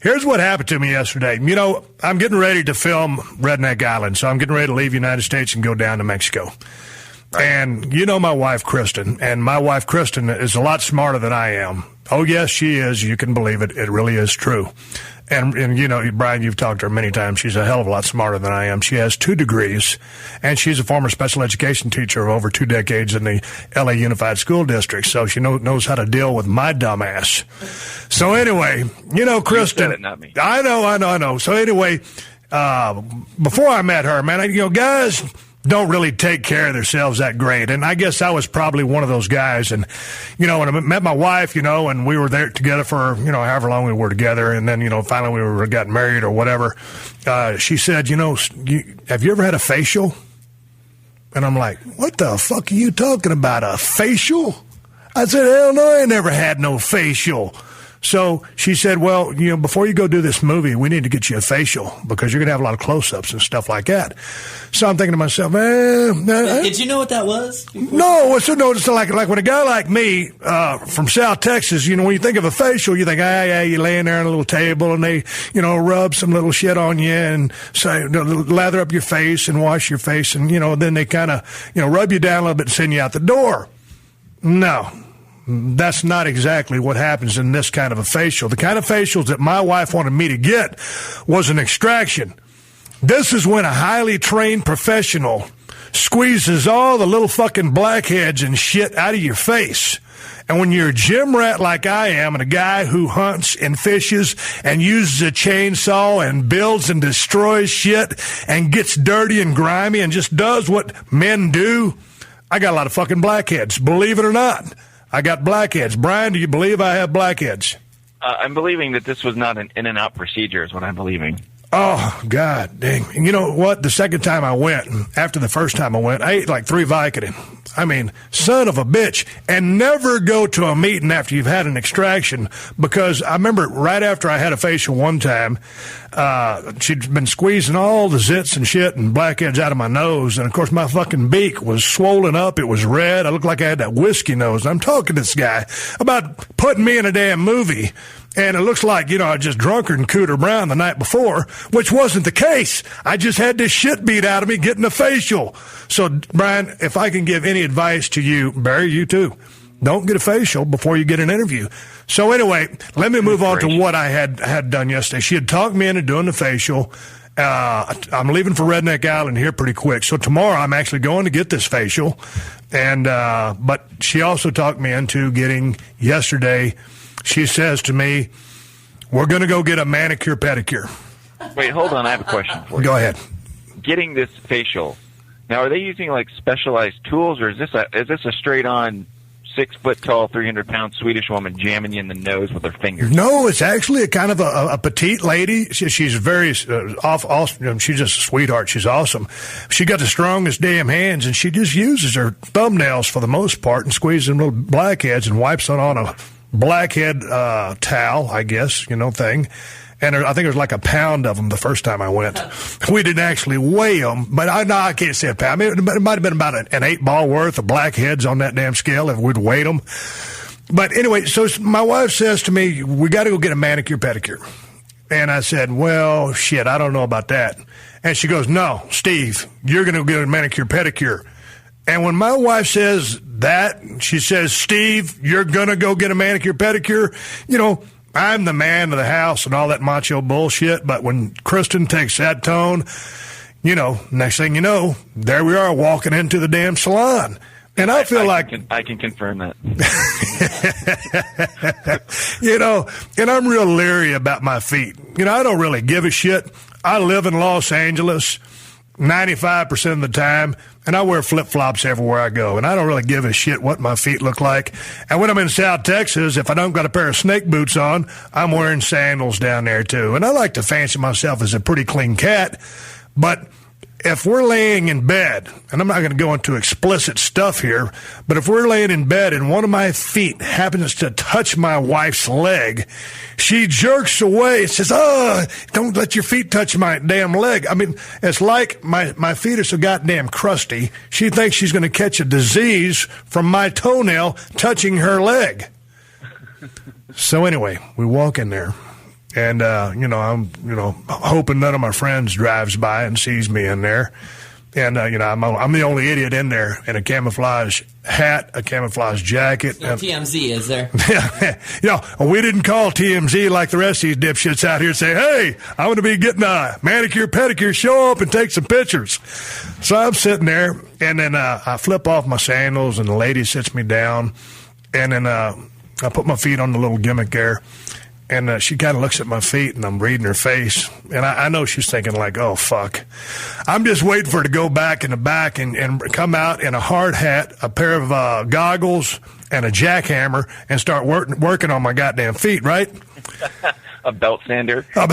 Here's what happened to me yesterday. You know, I'm getting ready to film Redneck Island, so I'm getting ready to leave the United States and go down to Mexico. Right. And you know my wife, Kristen, and my wife, Kristen, is a lot smarter than I am. Oh, yes, she is. You can believe it. It really is true. And you know, Brian, you've talked to her many times. She's a hell of a lot smarter than I am. She has 2 degrees, and she's a former special education teacher of over 2 decades in the L.A. Unified School District, so she knows how to deal with my dumbass. So anyway, you know, Kristen. You said it, not me. I know. So anyway, before I met her, man, you know, guys don't really take care of themselves that great. And I guess I was probably one of those guys. And, you know, when I met my wife, you know, and we were there together for, you know, however long we were together. And then, you know, finally we got married or whatever. She said, you know, have you ever had a facial? And I'm like, what the fuck are you talking about? A facial? I said, hell no, I ain't never had no facial. So she said, well, you know, before you go do this movie, we need to get you a facial because you're going to have a lot of close-ups and stuff like that. So I'm thinking to myself, did you know what that was? No, it's like when a guy like me from South Texas, you know, when you think of a facial, you think, yeah, you're laying there on a little table and they, you know, rub some little shit on you and say, lather up your face and wash your face and, you know, then they kind of, you know, rub you down a little bit and send you out the door. No. That's not exactly what happens in this kind of a facial. The kind of facials that my wife wanted me to get was an extraction. This is when a highly trained professional squeezes all the little fucking blackheads and shit out of your face. And when you're a gym rat like I am and a guy who hunts and fishes and uses a chainsaw and builds and destroys shit and gets dirty and grimy and just does what men do, I got a lot of fucking blackheads, believe it or not. I got blackheads. Brian, do you believe I have blackheads? I'm believing that this was not an in-and-out procedure is what I'm believing. Oh, God dang. And you know what? The second time I went, after the first time I went, I ate like 3 Vicodin. I mean, son of a bitch. And never go to a meeting after you've had an extraction because I remember right after I had a facial one time, she'd been squeezing all the zits and shit and blackheads out of my nose. And, of course, my fucking beak was swollen up. It was red. I looked like I had that whiskey nose. I'm talking to this guy about putting me in a damn movie. And it looks like, you know, I just drunken Cooter Brown the night before, which wasn't the case. I just had this shit beat out of me getting a facial. So, Brian, if I can give any advice to you, Barry, you too, don't get a facial before you get an interview. So anyway, let me move on to what I had done yesterday. She had talked me into doing the facial. I'm leaving for Redneck Island here pretty quick. So tomorrow I'm actually going to get this facial. And but she also talked me into getting yesterday. She says to me, we're going to go get a manicure pedicure. Wait, hold on. I have a question for you. Go ahead. Getting this facial. Now, are they using like specialized tools, or is this a straight-on 6-foot-tall, 300-pound Swedish woman jamming you in the nose with her fingers? No, it's actually a kind of a petite lady. She's very awesome. She's just a sweetheart. She's awesome. She got the strongest damn hands, and she just uses her thumbnails for the most part and squeezes them little blackheads and wipes it on a blackhead towel, I guess, you know, thing. And I think it was like a pound of them the first time I went. We didn't actually weigh them, but I can't say a pound. I mean, it might have been about an 8-ball worth of blackheads on that damn scale if we'd weighed them. But anyway, so my wife says to me, we got to go get a manicure pedicure. And I said, well, shit, I don't know about that. And she goes, no, Steve, you're going to get a manicure pedicure. And when my wife says that, she says, Steve, you're going to go get a manicure pedicure, you know, I'm the man of the house and all that macho bullshit. But when Kristen takes that tone, you know, next thing you know, there we are walking into the damn salon. And I feel like I can confirm that. You know, and I'm real leery about my feet. You know, I don't really give a shit. I live in Los Angeles 95% of the time, and I wear flip-flops everywhere I go, and I don't really give a shit what my feet look like. And when I'm in South Texas, if I don't got a pair of snake boots on, I'm wearing sandals down there too. And I like to fancy myself as a pretty clean cat, but if we're laying in bed, and I'm not going to go into explicit stuff here, but if we're laying in bed and one of my feet happens to touch my wife's leg, she jerks away and says, oh, don't let your feet touch my damn leg. I mean, it's like my feet are so goddamn crusty, she thinks she's going to catch a disease from my toenail touching her leg. So anyway, we walk in there. And, I'm, hoping none of my friends drives by and sees me in there. And, I'm the only idiot in there in a camouflage hat, a camouflage jacket. No TMZ, is there? We didn't call TMZ like the rest of these dipshits out here and say, hey, I'm going to be getting a manicure, pedicure, show up and take some pictures. So I'm sitting there, and then I flip off my sandals, and the lady sits me down, and then I put my feet on the little gimmick there. And she kind of looks at my feet, and I'm reading her face. And I know she's thinking, like, oh, fuck. I'm just waiting for her to go back in the back and come out in a hard hat, a pair of goggles, and a jackhammer and start working on my goddamn feet, right? A belt sander. A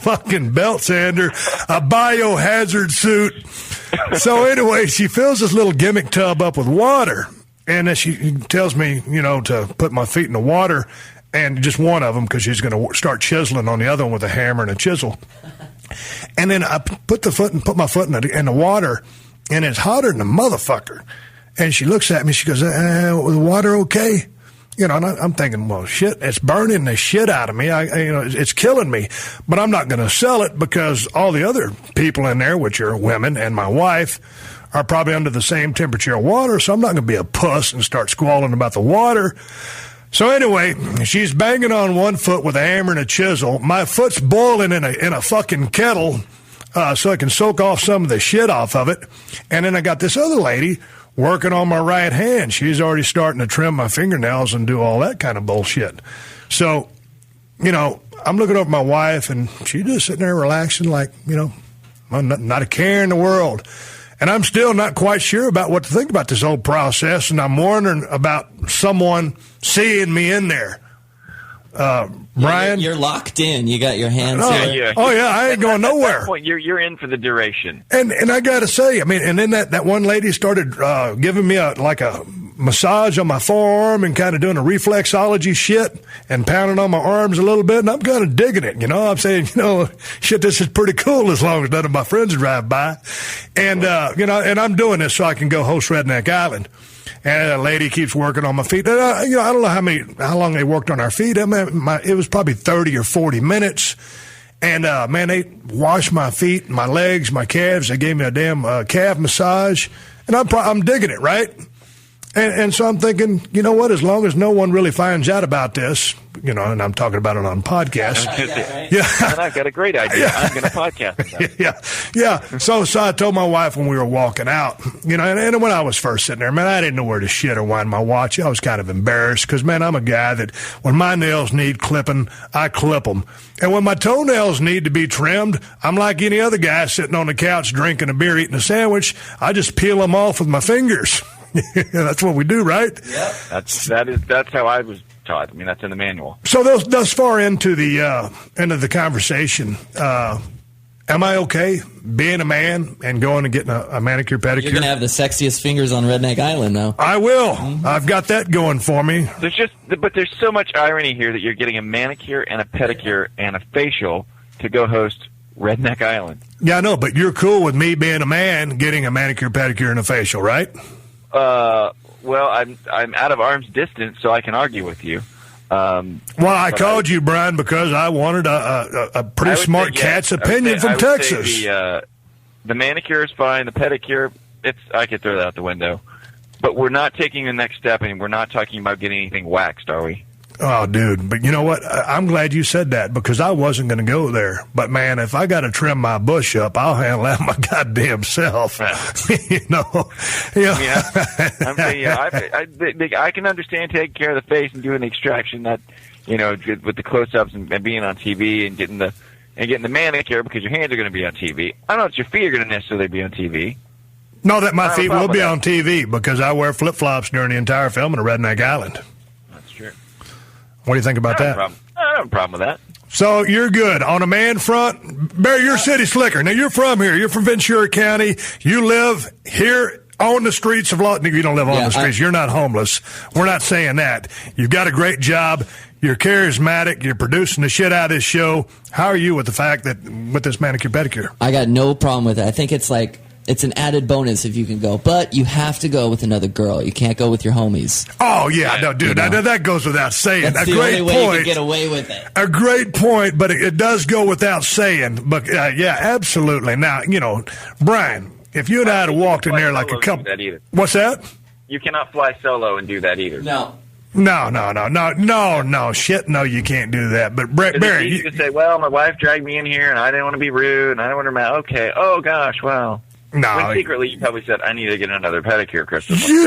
fucking belt sander. A biohazard suit. So anyway, she fills this little gimmick tub up with water. And then she tells me, to put my feet in the water. And just one of them, because she's going to start chiseling on the other one with a hammer and a chisel. And then I put my foot in the water, and it's hotter than a motherfucker. And she looks at me, she goes, was the water okay? And I'm thinking, well, shit, it's burning the shit out of me. It's killing me. But I'm not going to sell it because all the other people in there, which are women and my wife, are probably under the same temperature of water. So I'm not going to be a puss and start squalling about the water. So anyway, she's banging on one foot with a hammer and a chisel. My foot's boiling in a fucking kettle so I can soak off some of the shit off of it. And then I got this other lady working on my right hand. She's already starting to trim my fingernails and do all that kind of bullshit. So, I'm looking over at my wife, and she's just sitting there relaxing like, not a care in the world. And I'm still not quite sure about what to think about this whole process, and I'm wondering about someone seeing me in there. Brian? You're locked in. You got your hands here. Oh, yeah, I ain't going nowhere. At that point, you're in for the duration. And I got to say, and then that one lady started giving me a massage on my forearm and kind of doing a reflexology shit and pounding on my arms a little bit, and I'm kind of digging it, I'm saying, shit, this is pretty cool as long as none of my friends drive by. And, and I'm doing this so I can go host Redneck Island. And a lady keeps working on my feet. And I don't know how long they worked on our feet. It was probably 30 or 40 minutes. And, they washed my feet, my legs, my calves. They gave me a damn calf massage. And I'm digging it, right? And so I'm thinking, you know what, as long as no one really finds out about this, and I'm talking about it on podcast. Yeah. And I've got a great idea. Yeah. I'm going to podcast about it. Yeah. So I told my wife when we were walking out, and when I was first sitting there, I didn't know where to shit or wind my watch. I was kind of embarrassed because, I'm a guy that when my nails need clipping, I clip them. And when my toenails need to be trimmed, I'm like any other guy sitting on the couch drinking a beer, eating a sandwich. I just peel them off with my fingers. That's what we do, right? Yeah, that's how I was taught. That's in the manual. So thus far into the conversation, am I okay being a man and going and getting a manicure, pedicure? You're gonna have the sexiest fingers on Redneck Island now. I will. Mm-hmm. I've got that going for me. But there's so much irony here that you're getting a manicure and a pedicure and a facial to go host Redneck Island. Yeah, I know, but you're cool with me being a man getting a manicure, pedicure, and a facial, right? Well, I'm out of arm's distance, so I can argue with you. I called you, Brian, because I wanted a pretty smart cat's opinion from Texas. The manicure is fine. The pedicure, I could throw that out the window. But we're not taking the next step, and we're not talking about getting anything waxed, are we? Oh, dude. But you know what? I'm glad you said that because I wasn't going to go there. But, man, if I got to trim my bush up, I'll handle that my goddamn self. I can understand taking care of the face and doing the extraction that, with the close-ups and being on TV and getting the manicure because your hands are going to be on TV. I don't know if your feet are going to necessarily be on TV. No, that my feet will be on TV because I wear flip-flops during the entire film of Redneck Island. What do you think about that? I don't have a problem with that. So you're good. On a man front, Barry, you're city slicker. Now, you're from here. You're from Ventura County. You live here on the streets of Los Angeles. You don't live on the streets. You're not homeless. We're not saying that. You've got a great job. You're charismatic. You're producing the shit out of this show. How are you with the fact that with this manicure pedicure? I got no problem with it. I think it's like It's an added bonus if you can go, but you have to go with another girl. You can't go with your homies. Oh yeah, no, dude, that goes without saying. That's a the great only point. way you can get away with it. A great point, but it does go without saying. But yeah, absolutely. Now, Brian, if you and I had walked in there like a couple, what's that? You cannot fly solo and do that either. No. No, shit, no, you can't do that. But Barry, you could say, well, my wife dragged me in here, and I didn't want to be rude, and I didn't want to be mad. Okay, oh gosh, well. No, when secretly you probably said, I need to get another pedicure, Christopher. You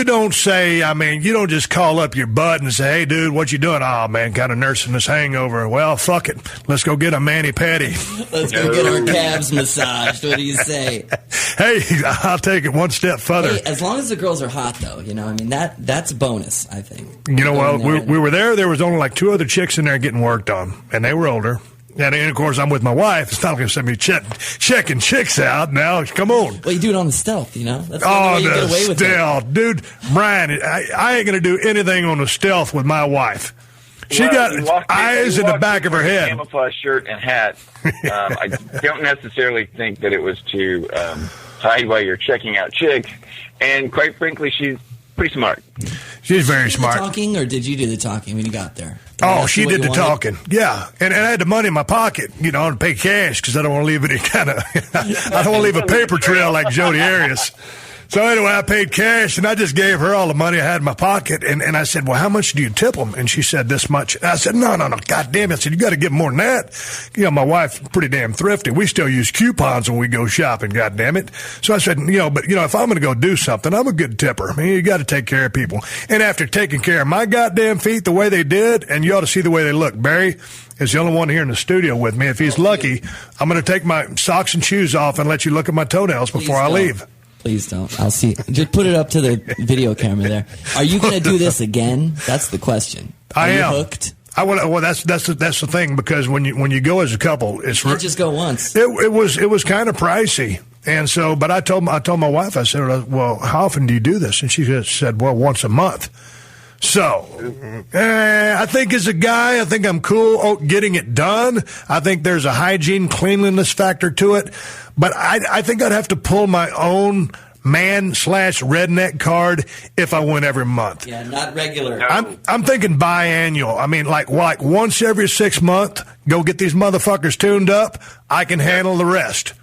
don't say, you don't just call up your bud and say, hey, dude, what you doing? Oh, man, kind of nursing this hangover. Well, fuck it. Let's go get a mani-pedi. Let's go get our calves massaged. What do you say? Hey, I'll take it one step further. Hey, as long as the girls are hot, though, that's a bonus, I think. We were there. There was only like 2 other chicks in there getting worked on, and they were older. And of course, I'm with my wife. It's not going to send me checking chicks out now. Come on. Well, you do it on the stealth, That's the only way you get away with stealth. Dude, Brian, I ain't going to do anything on the stealth with my wife. She got eyes in the back of her head. Camouflage shirt and hat. I don't necessarily think that it was to hide while you're checking out chicks. And quite frankly, she's pretty smart. She's very smart. Talking, or did you do the talking when you got there? She did the talking. Yeah, and I had the money in my pocket, to pay cash because I don't want to leave any kind of. I don't want to leave a paper trail like Jody Arias. So anyway, I paid cash, and I just gave her all the money I had in my pocket. And I said, well, how much do you tip them? And she said, this much. And I said, no, God damn it. I said, you got to give more than that. My wife's pretty damn thrifty. We still use coupons when we go shopping, God damn it. So I said, if I'm going to go do something, I'm a good tipper. You got to take care of people. And after taking care of my goddamn feet the way they did, and you ought to see the way they look, Barry is the only one here in the studio with me. If he's lucky, I'm going to take my socks and shoes off and let you look at my toenails before I leave. Please don't. I'll see. Just put it up to the video camera there. Are you going to do this again? That's the question. I am hooked. Well, that's the thing, because when you go as a couple, it's not just go once. It was kind of pricey, and so. But I told my wife, I said, well, how often do you do this? And she said, well, once a month. So, I think as a guy, I think I'm cool getting it done. I think there's a hygiene, cleanliness factor to it. But I think I'd have to pull my own man/redneck card if I went every month. Yeah, not regular. I'm thinking biannual. Like once every 6 months, go get these motherfuckers tuned up. I can handle the rest.